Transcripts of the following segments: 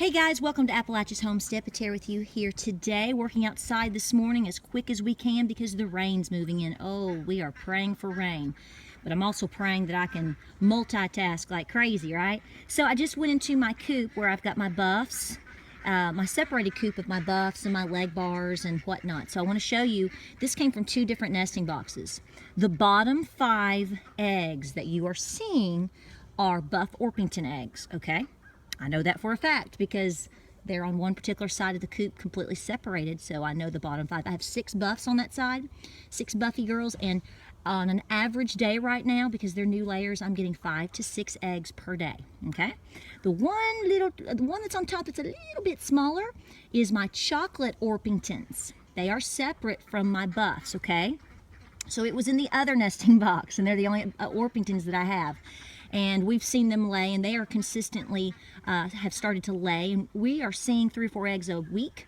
Hey guys, welcome to Appalachia's Homestead. Pater with you here today, working outside this morning as quick as we can because the rain's moving in. Oh, we are praying for rain. But I'm also praying that I can multitask like crazy, right? So I just went into my coop where I've got my buffs, my separated coop of my buffs and my leg bars and whatnot. So I want to show you, this came from 2 different nesting boxes. The bottom 5 eggs that you are seeing are Buff Orpington eggs, okay? I know that for a fact because they're on one particular side of the coop completely separated, so I know the bottom 5. I have 6 buffs on that side, 6 Buffy girls, and on an average day right now, because they're new layers, I'm getting 5 to 6 eggs per day, okay? The one that's on top that's a little bit smaller is my chocolate Orpingtons. They are separate from my buffs, okay? So it was in the other nesting box, and they're the only Orpingtons that I have. And we've seen them lay, and they are consistently have started to lay. And we are seeing 3 or 4 eggs a week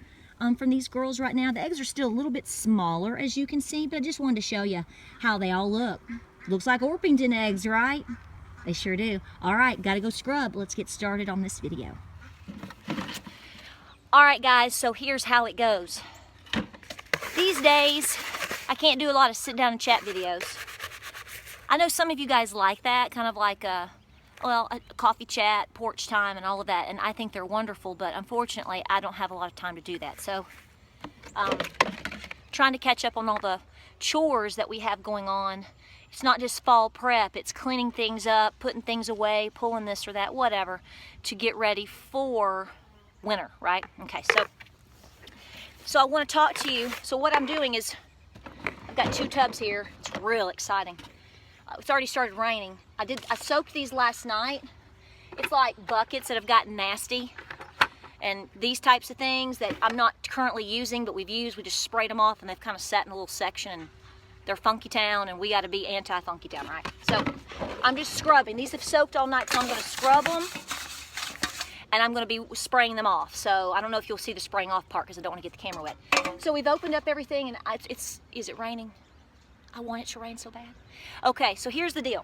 from these girls right now. The eggs are still a little bit smaller, as you can see, but I just wanted to show you how they all look. Looks like Orpington eggs, right? They sure do. All right, gotta go scrub. Let's get started on this video. All right, guys, so here's how it goes. These days, I can't do a lot of sit down and chat videos. I know some of you guys like that, kind of like a coffee chat, porch time, and all of that, and I think they're wonderful, but unfortunately, I don't have a lot of time to do that. So, trying to catch up on all the chores that we have going on. It's not just fall prep, it's cleaning things up, putting things away, pulling this or that, whatever, to get ready for winter, right? Okay, so I want to talk to you. So what I'm doing is, I've got 2 tubs here. It's real exciting. It's already started raining. I soaked these last night. It's like buckets that have gotten nasty. And these types of things that I'm not currently using, but we've used, we just sprayed them off and they've kind of sat in a little section and they're funky town, and we got to be anti-funky town, right? So I'm just scrubbing. These have soaked all night, so I'm going to scrub them and I'm going to be spraying them off. So I don't know if you'll see the spraying off part because I don't want to get the camera wet. So we've opened up everything, and is it raining? I want it to rain so bad. Okay, so here's the deal.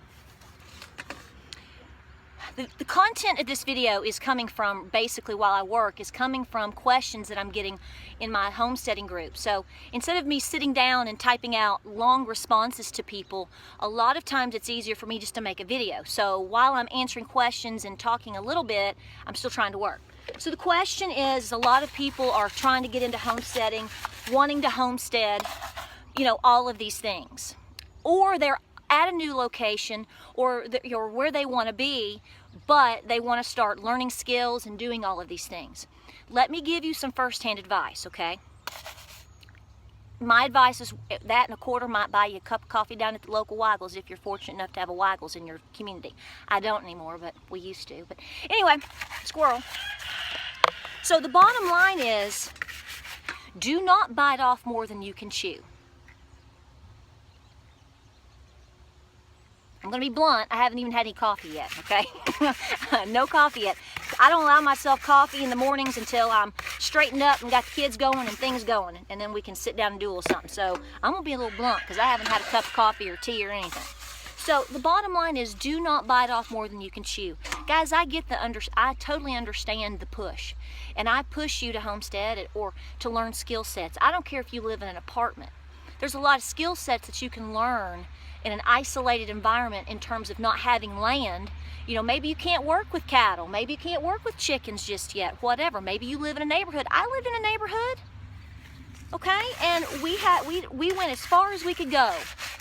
The content of this video is coming from, basically while I work, is coming from questions that I'm getting in my homesteading group. So instead of me sitting down and typing out long responses to people, a lot of times it's easier for me just to make a video. So while I'm answering questions and talking a little bit, I'm still trying to work. So the question is, a lot of people are trying to get into homesteading, wanting to homestead, you know, all of these things, or they're at a new location or where they want to be, but they want to start learning skills and doing all of these things. Let me give you some first-hand advice, okay? My advice is that and a quarter might buy you a cup of coffee down at the local Wiggles if you're fortunate enough to have a Wiggles in your community. I don't anymore, but we used to. But anyway, squirrel. So the bottom line is, do not bite off more than you can chew. I'm going to be blunt, I haven't even had any coffee yet, okay? No coffee yet. I don't allow myself coffee in the mornings until I'm straightened up and got the kids going and things going, and then we can sit down and do a little something. So I'm going to be a little blunt because I haven't had a cup of coffee or tea or anything. So the bottom line is, do not bite off more than you can chew. Guys, I totally understand the push. And I push you to homestead or to learn skill sets. I don't care if you live in an apartment. There's a lot of skill sets that you can learn in an isolated environment in terms of not having land. You know, maybe you can't work with cattle, maybe you can't work with chickens just yet, whatever. Maybe you live in a neighborhood. I lived in a neighborhood, okay? And we went as far as we could go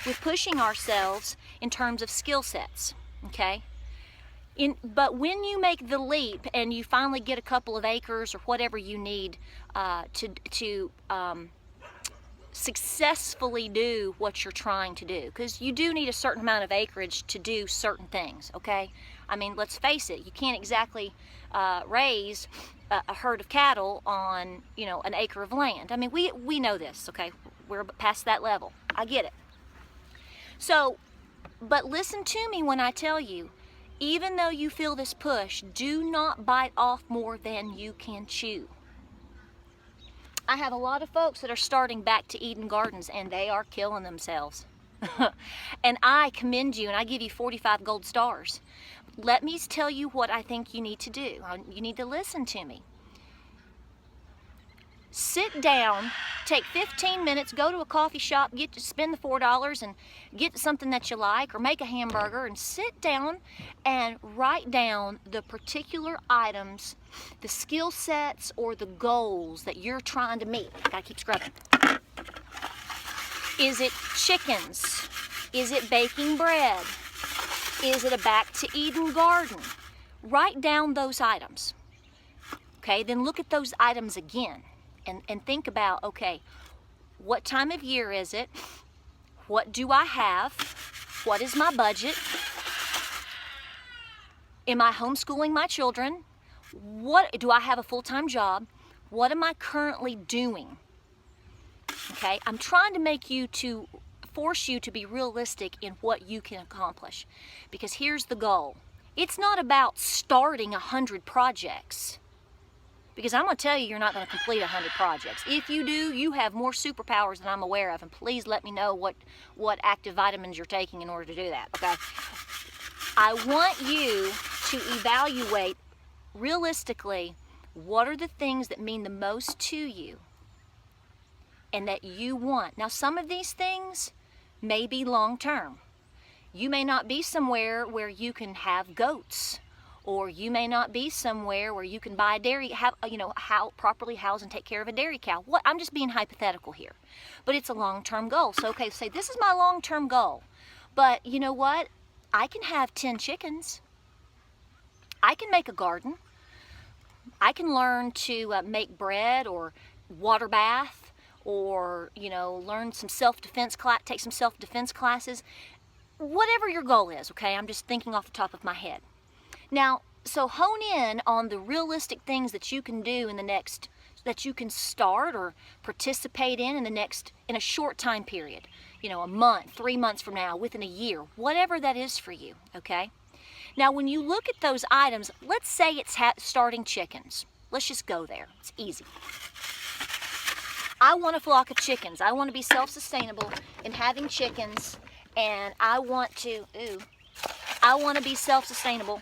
with pushing ourselves in terms of skill sets, okay? But when you make the leap and you finally get a couple of acres or whatever you need to successfully do what you're trying to do, because you do need a certain amount of acreage to do certain things, okay? I mean, let's face it, you can't exactly raise a herd of cattle on, you know, an acre of land. I mean, we know this, okay? We're past that level. I get it. So, but listen to me when I tell you, even though you feel this push, do not bite off more than you can chew. I have a lot of folks that are starting back to Eden Gardens and they are killing themselves. And I commend you and I give you 45 gold stars. Let me tell you what I think you need to do. You need to listen to me. Sit down, take 15 minutes, go to a coffee shop, spend the $4 and get something that you like, or make a hamburger, and sit down and write down the particular items, the skill sets, or the goals that you're trying to meet. Gotta keep scrubbing. Is it chickens? Is it baking bread? Is it a back to Eden garden? Write down those items. Okay, then look at those items again and think about, okay, what time of year is it? What do I have? What is my budget? Am I homeschooling my children? What do I have a full-time job? What am I currently doing? Okay, I'm trying to force you to be realistic in what you can accomplish, because here's the goal. It's not about starting 100 projects, because I'm going to tell you, you're not going to complete 100 projects. If you do, you have more superpowers than I'm aware of, and please let me know what active vitamins you're taking in order to do that, okay? I want you to evaluate realistically what are the things that mean the most to you and that you want. Now, some of these things may be long-term. You may not be somewhere where you can have goats, or you may not be somewhere where you can buy a dairy, properly house and take care of a dairy cow. I'm just being hypothetical here, but it's a long-term goal. So, okay, say this is my long-term goal, but you know what? I can have 10 chickens. I can make a garden. I can learn to make bread or water bath, or learn some self-defense take some self-defense classes. Whatever your goal is, okay? I'm just thinking off the top of my head. Now, so hone in on the realistic things that you can do that you can start or participate in a short time period. A month, 3 months from now, within a year, whatever that is for you, okay? Now, when you look at those items, let's say it's starting chickens. Let's just go there. It's easy. I want a flock of chickens. I want to be self-sustainable in having chickens, and I want to be self-sustainable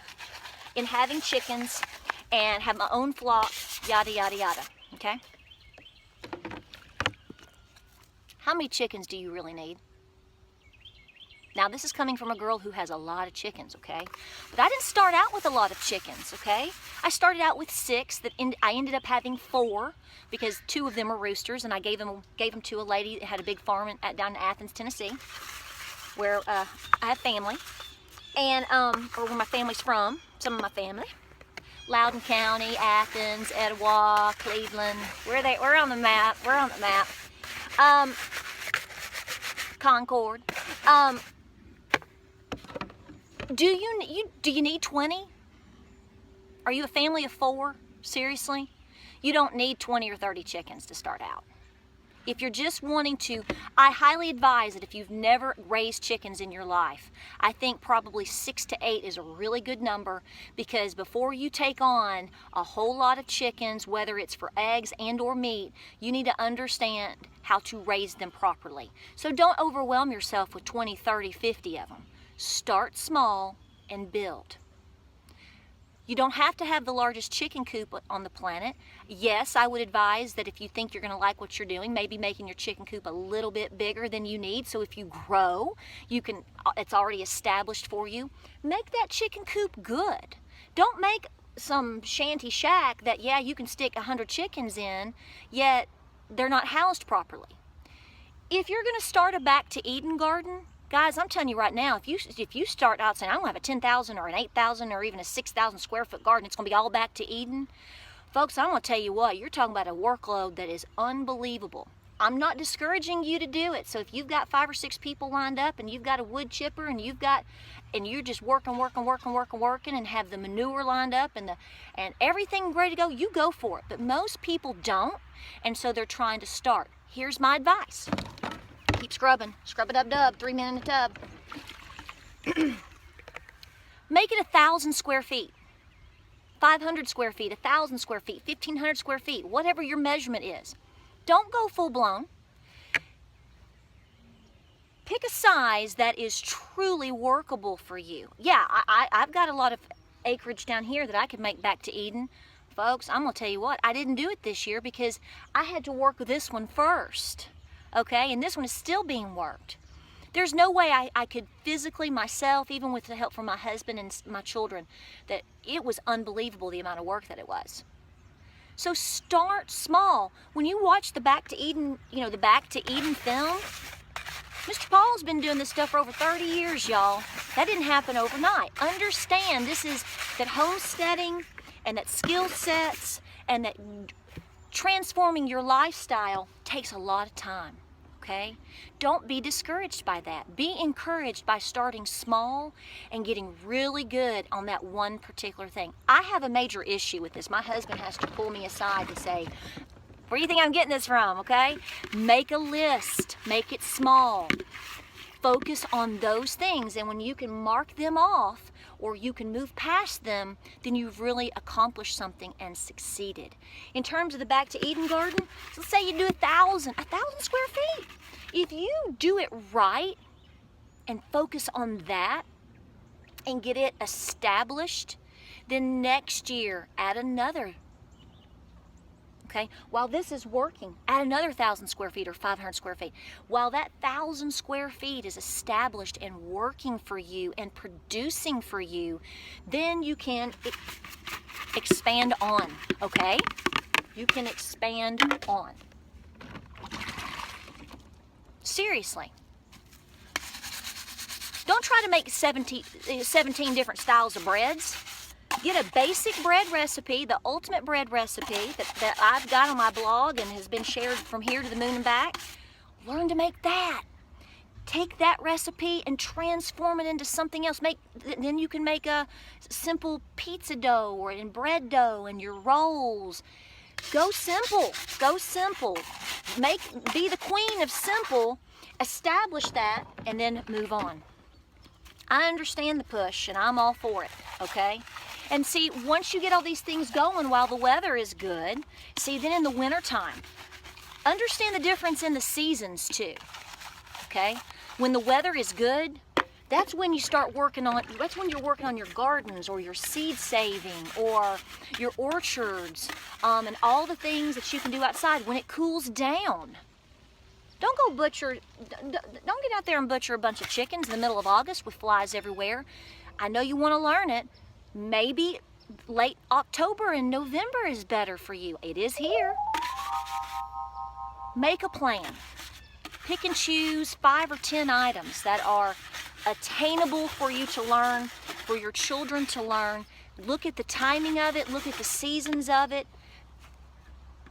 in having chickens and have my own flock, yada, yada, yada, okay? How many chickens do you really need? Now, this is coming from a girl who has a lot of chickens, okay? But I didn't start out with a lot of chickens, okay? I started out with 6. I ended up having 4 because 2 of them are roosters, and I gave them to a lady that had a big farm down in Athens, Tennessee, where I have family, and or where my family's from. Some of my family, Loudoun County, Athens, Etowah, Cleveland. We're on the map. We're on the map. Concord. Do you need 20? Are you a family of 4? Seriously? You don't need 20 or 30 chickens to start out. If you're just wanting to, I highly advise that if you've never raised chickens in your life, I think probably 6 to 8 is a really good number, because before you take on a whole lot of chickens, whether it's for eggs and or meat, you need to understand how to raise them properly. So don't overwhelm yourself with 20, 30, 50 of them. Start small and build. You don't have to have the largest chicken coop on the planet. Yes, I would advise that if you think you're going to like what you're doing, maybe making your chicken coop a little bit bigger than you need. So if you grow, it's already established for you. Make that chicken coop good. Don't make some shanty shack that, yeah, you can stick 100 chickens in, yet they're not housed properly. If you're going to start a back to Eden garden, guys, I'm telling you right now, if you start out saying, I'm going to have a 10,000 or an 8,000 or even a 6,000 square foot garden, it's going to be all back to Eden. Folks, I'm going to tell you what, you're talking about a workload that is unbelievable. I'm not discouraging you to do it. So if you've got 5 or 6 people lined up and you've got a wood chipper and you're just working and have the manure lined up and everything ready to go, you go for it. But most people don't, and so they're trying to start. Here's my advice. Keep scrubbing. Scrub it up, dub. 3 men in the tub. Make it 1,000 square feet. 500 square feet, 1,000 square feet, 1,500 square feet, whatever your measurement is. Don't go full blown. Pick a size that is truly workable for you. Yeah, I've got a lot of acreage down here that I could make back to Eden folks, I'm going to tell you what, I didn't do it this year because I had to work with this one first, okay? And this one is still being worked. There's no way I could physically myself, even with the help from my husband and my children, that it was unbelievable the amount of work that it was. So start small. When you watch the Back to Eden, the Back to Eden film, Mr. Paul's been doing this stuff for over 30 years, y'all. That didn't happen overnight. Understand that homesteading and that skill sets and that transforming your lifestyle takes a lot of time, okay? Don't be discouraged by that. Be encouraged by starting small and getting really good on that one particular thing. I have a major issue with this. My husband has to pull me aside to say, where do you think I'm getting this from, okay? Make a list, make it small. Focus on those things, and when you can mark them off or you can move past them, then you've really accomplished something and succeeded. In terms of the Back to Eden garden, so let's say you do 1,000 square feet. If you do it right and focus on that and get it established, then next year add another. Okay, while this is working, add another 1,000 square feet or 500 square feet. While that 1,000 square feet is established and working for you and producing for you, then you can expand on, okay? You can expand on. Seriously. Don't try to make 17 different styles of breads. Get a basic bread recipe, the ultimate bread recipe that I've got on my blog and has been shared from here to the moon and back. Learn to make that. Take that recipe and transform it into something else. Then you can make a simple pizza dough or in bread dough and your rolls. Go simple. Go simple. Be the queen of simple. Establish that and then move on. I understand the push and I'm all for it, okay? And see, once you get all these things going while the weather is good, see, then in the wintertime, understand the difference in the seasons too, okay? When the weather is good, that's when you start working on, that's when you're working on your gardens or your seed saving or your orchards and all the things that you can do outside when it cools down. Don't get out there and butcher a bunch of chickens in the middle of August with flies everywhere. I know you want to learn it. Maybe late October and November is better for you. It is here. Make a plan. Pick and choose 5 or 10 items that are attainable for you to learn, for your children to learn. Look at the timing of it. Look at the seasons of it.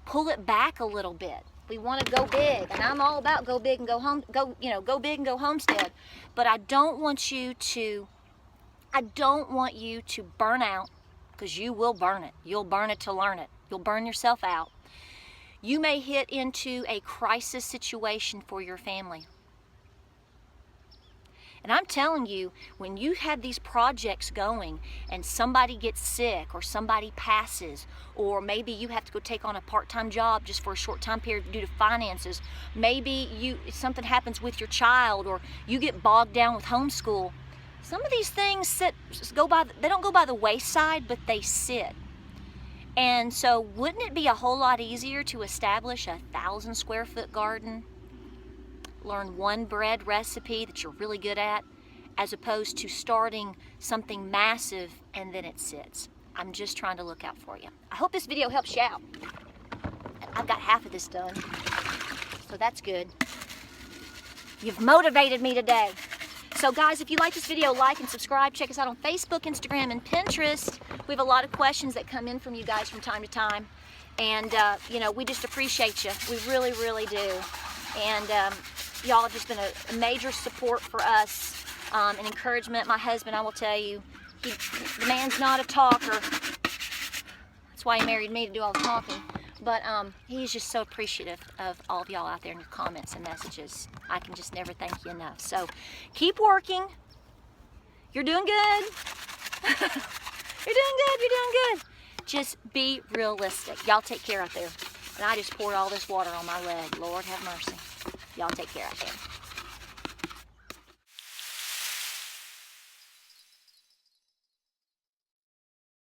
Pull it back a little bit. We want to go big, and I'm all about go big and go home. Go big and go homestead. But I don't want you to burn out, because you will burn it. You'll burn it to learn it. You'll burn yourself out. You may hit into a crisis situation for your family. And I'm telling you, when you have these projects going and somebody gets sick or somebody passes, or maybe you have to go take on a part-time job just for a short time period due to finances, maybe something happens with your child, or you get bogged down with homeschool, some of these things they don't go by the wayside, but they sit. And so wouldn't it be a whole lot easier to establish 1,000 square foot garden, learn one bread recipe that you're really good at, as opposed to starting something massive and then it sits? I'm just trying to look out for you. I hope this video helps you out. I've got half of this done, so that's good. You've motivated me today. So guys, if you like this video, like and subscribe. Check us out on Facebook, Instagram, and Pinterest. We have a lot of questions that come in from you guys from time to time. And, we just appreciate you. We really, really do. And y'all have just been a major support for us, and encouragement. My husband, I will tell you, the man's not a talker. That's why he married me, to do all the talking. But he's just so appreciative of all of y'all out there in your comments and messages. I can just never thank you enough. So keep working. You're doing good. You're doing good. You're doing good. Just be realistic. Y'all take care out there. And I just poured all this water on my leg. Lord have mercy. Y'all take care out there.